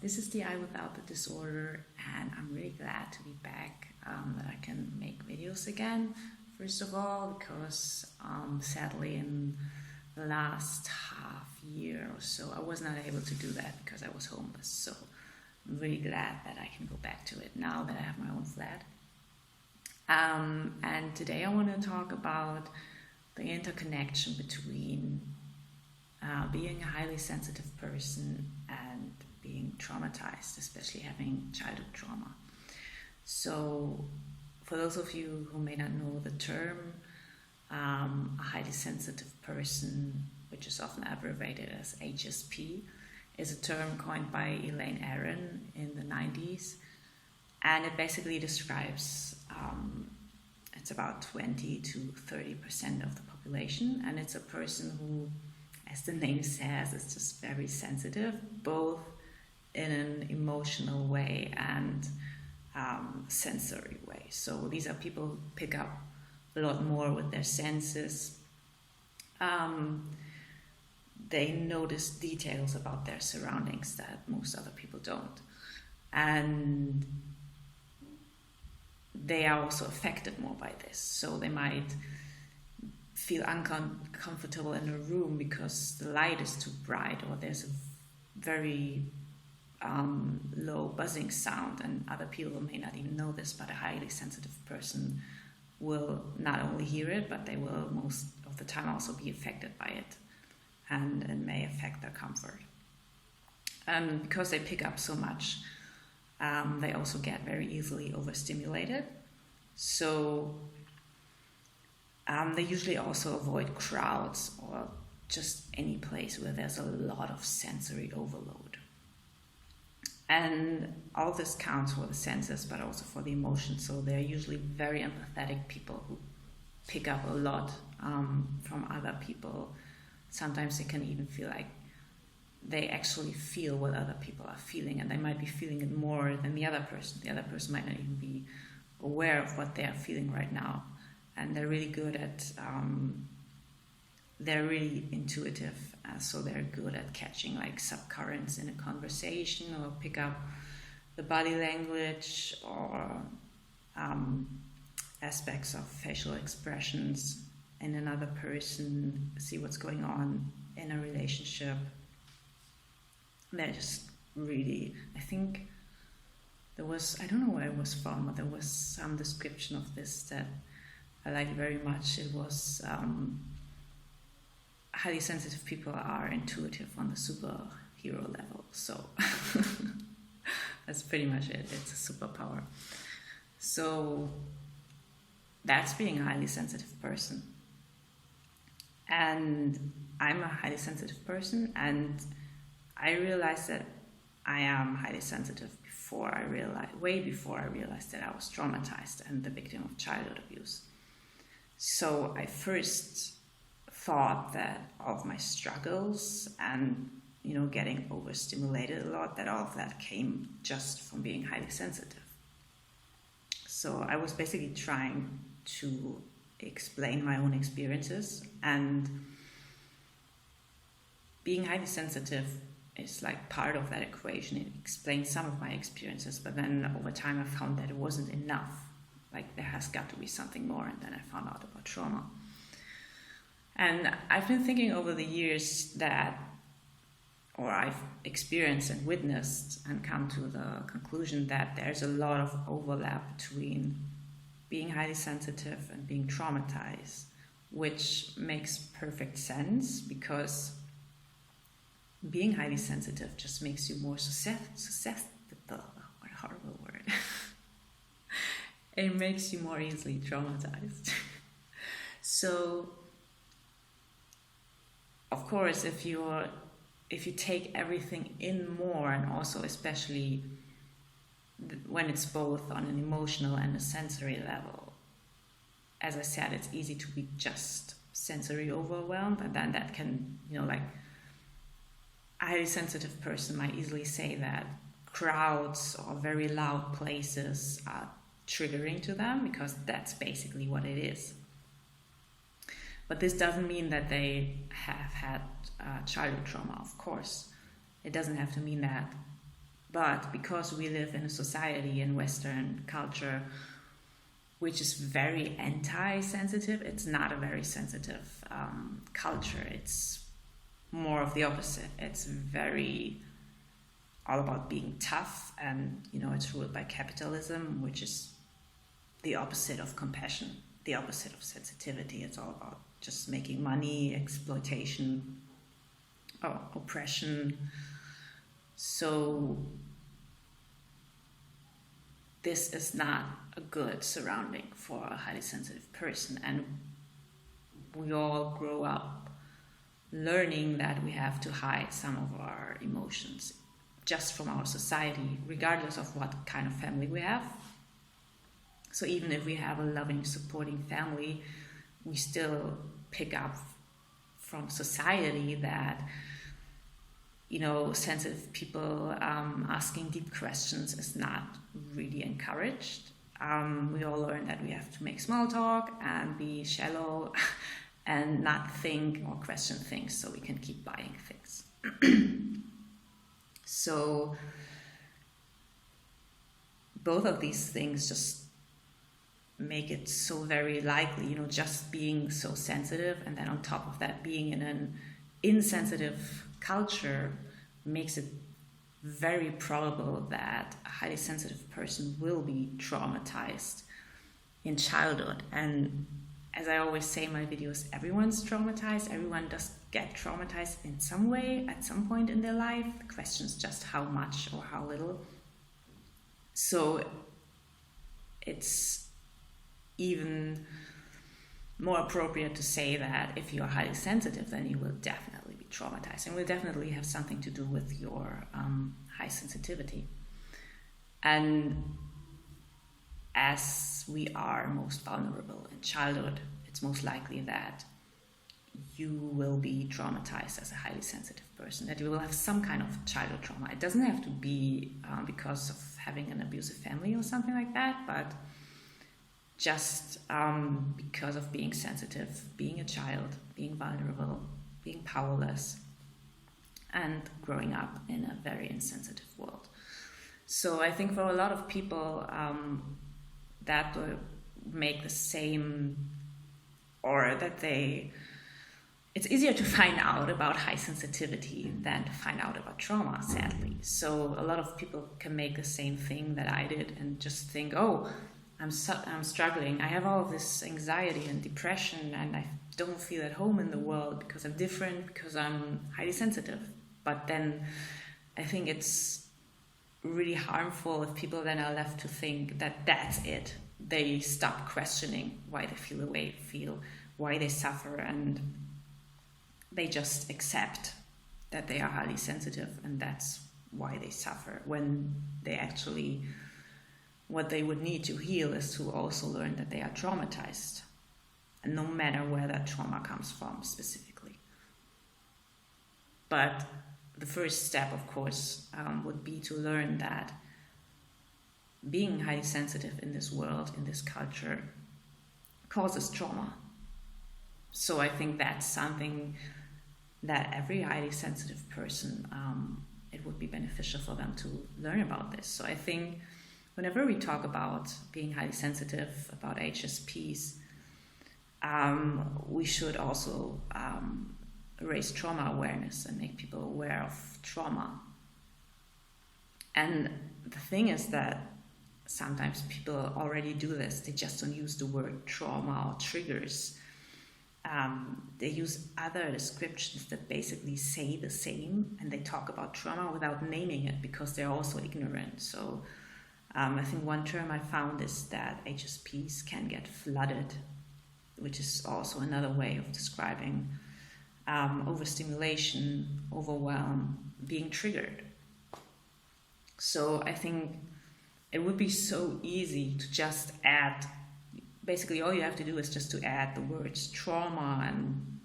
this is the I Without the Disorder, and I'm really glad to be back, that I can make videos again. First of all, because sadly in the last half year or so, I was not able to do that because I was homeless. So I'm really glad that I can go back to it now that I have my own flat. And today I want to talk about the interconnection between being a highly sensitive person and being traumatized, especially having childhood trauma. So for those of you who may not know the term, a highly sensitive person, which is often abbreviated as HSP, is a term coined by Elaine Aron in the 90s. And it basically describes, it's about 20 to 30% of the population. And it's a person who, as the name says, is just very sensitive, both in an emotional way and sensory way. So these are people who pick up a lot more with their senses. They notice details about their surroundings that most other people don't. And they are also affected more by this. So they might feel uncomfortable in a room because the light is too bright, or there's a very low buzzing sound, and other people may not even know this, but a highly sensitive person will not only hear it, but they will most of the time also be affected by it, and it may affect their comfort. And because they pick up so much, they also get very easily overstimulated. So they usually also avoid crowds or just any place where there's a lot of sensory overload. And all this counts for the senses, but also for the emotions. So they're usually very empathetic people who pick up a lot from other people. Sometimes they can even feel like they actually feel what other people are feeling, and they might be feeling it more than the other person. The other person might not even be aware of what they are feeling right now. And they're really good at, they're really intuitive, so they're good at catching like subcurrents in a conversation, or pick up the body language or aspects of facial expressions in another person, see what's going on in a relationship. They're just really, I think there was, I don't know where it was from, but there was some description of this that I liked very much. It was highly sensitive people are intuitive on the superhero level. So that's pretty much it. It's a superpower. So that's being a highly sensitive person. And I'm a highly sensitive person, and I realized that I am highly sensitive way before I realized that I was traumatized and the victim of childhood abuse. So I first thought that all of my struggles and, getting overstimulated a lot, that all of that came just from being highly sensitive. So I was basically trying to explain my own experiences, and being highly sensitive is like part of that equation. It explains some of my experiences, but then over time I found that it wasn't enough. Like there has got to be something more, and then I found out about trauma. And I've been thinking over the years I've experienced and witnessed and come to the conclusion that there's a lot of overlap between being highly sensitive and being traumatized, which makes perfect sense, because being highly sensitive just makes you more susceptible. What a horrible word. It makes you more easily traumatized. So, of course, if you take everything in more, and also especially when it's both on an emotional and a sensory level, as I said, it's easy to be just sensory overwhelmed, and then that can, like a highly sensitive person might easily say that crowds or very loud places are triggering to them, because that's basically what it is. But this doesn't mean that they have had childhood trauma, of course. It doesn't have to mean that. But because we live in a society in Western culture which is very anti-sensitive, it's not a very sensitive culture. It's more of the opposite. It's very all about being tough, and it's ruled by capitalism, which is the opposite of compassion, the opposite of sensitivity. It's all about just making money, exploitation, oppression. So this is not a good surrounding for a highly sensitive person, and we all grow up learning that we have to hide some of our emotions just from our society, regardless of what kind of family we have. So even if we have a loving, supporting family, we still pick up from society that sensitive people asking deep questions is not really encouraged. We all learn that we have to make small talk and be shallow and not think or question things so we can keep buying things. So both of these things just make it so very likely, just being so sensitive, and then on top of that being in an insensitive culture makes it very probable that a highly sensitive person will be traumatized in childhood. And as I always say in my videos, everyone's traumatized. Everyone does get traumatized in some way at some point in their life. The question is just how much or how little. So it's even more appropriate to say that if you are highly sensitive, then you will definitely be traumatized, and will definitely have something to do with your high sensitivity. And as we are most vulnerable in childhood, it's most likely that you will be traumatized as a highly sensitive person, that you will have some kind of childhood trauma. It doesn't have to be because of having an abusive family or something like that, but just because of being sensitive, being a child, being vulnerable, being powerless, and growing up in a very insensitive world. So I think for a lot of people, that will make the same, or that it's easier to find out about high sensitivity than to find out about trauma, sadly. So a lot of people can make the same thing that I did and just think, I'm struggling. I have all of this anxiety and depression, and I don't feel at home in the world because I'm different, because I'm highly sensitive. But then I think it's really harmful if people then are left to think that that's it. They stop questioning why they feel the way they feel, why they suffer, and they just accept that they are highly sensitive and that's why they suffer, when they actually, what they would need to heal is to also learn that they are traumatized, and no matter where that trauma comes from specifically. But the first step, of course, would be to learn that being highly sensitive in this world, in this culture, causes trauma. So I think that's something that every highly sensitive person, it would be beneficial for them to learn about this. So I think whenever we talk about being highly sensitive, about HSPs, we should also raise trauma awareness and make people aware of trauma. And the thing is that sometimes people already do this. They just don't use the word trauma or triggers. They use other descriptions that basically say the same, and they talk about trauma without naming it because they're also ignorant. So I think one term I found is that HSPs can get flooded, which is also another way of describing overstimulation, overwhelm, being triggered. So I think it would be so easy to just add, basically all you have to do is just to add the words trauma and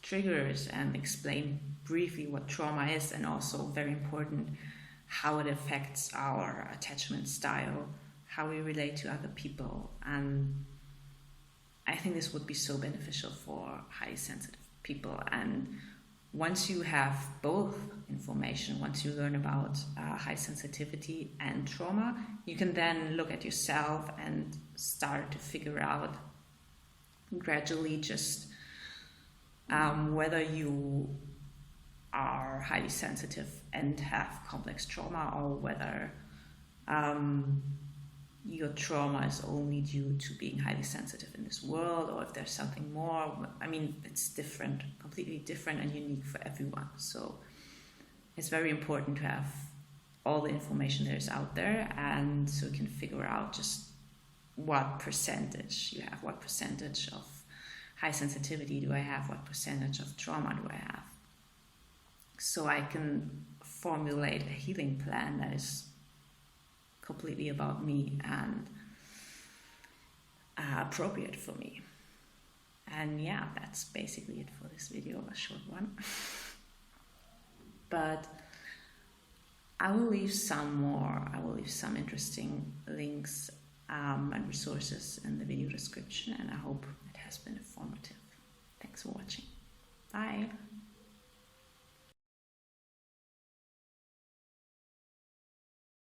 triggers and explain briefly what trauma is, and also, very important, how it affects our attachment style, how we relate to other people. And I think this would be so beneficial for highly sensitive people. And once you have both information, once you learn about high sensitivity and trauma, you can then look at yourself and start to figure out gradually just whether you are highly sensitive and have complex trauma, or whether your trauma is only due to being highly sensitive in this world, or if there's something more. I mean, it's different, completely different and unique for everyone. So it's very important to have all the information that is out there, and so you can figure out just what percentage you have, what percentage of high sensitivity do I have, what percentage of trauma do I have, so I can formulate a healing plan that is completely about me and appropriate for me. And yeah, that's basically it for this video, a short one. But I will leave some interesting links and resources in the video description, and I hope it has been informative. Thanks for watching. Bye.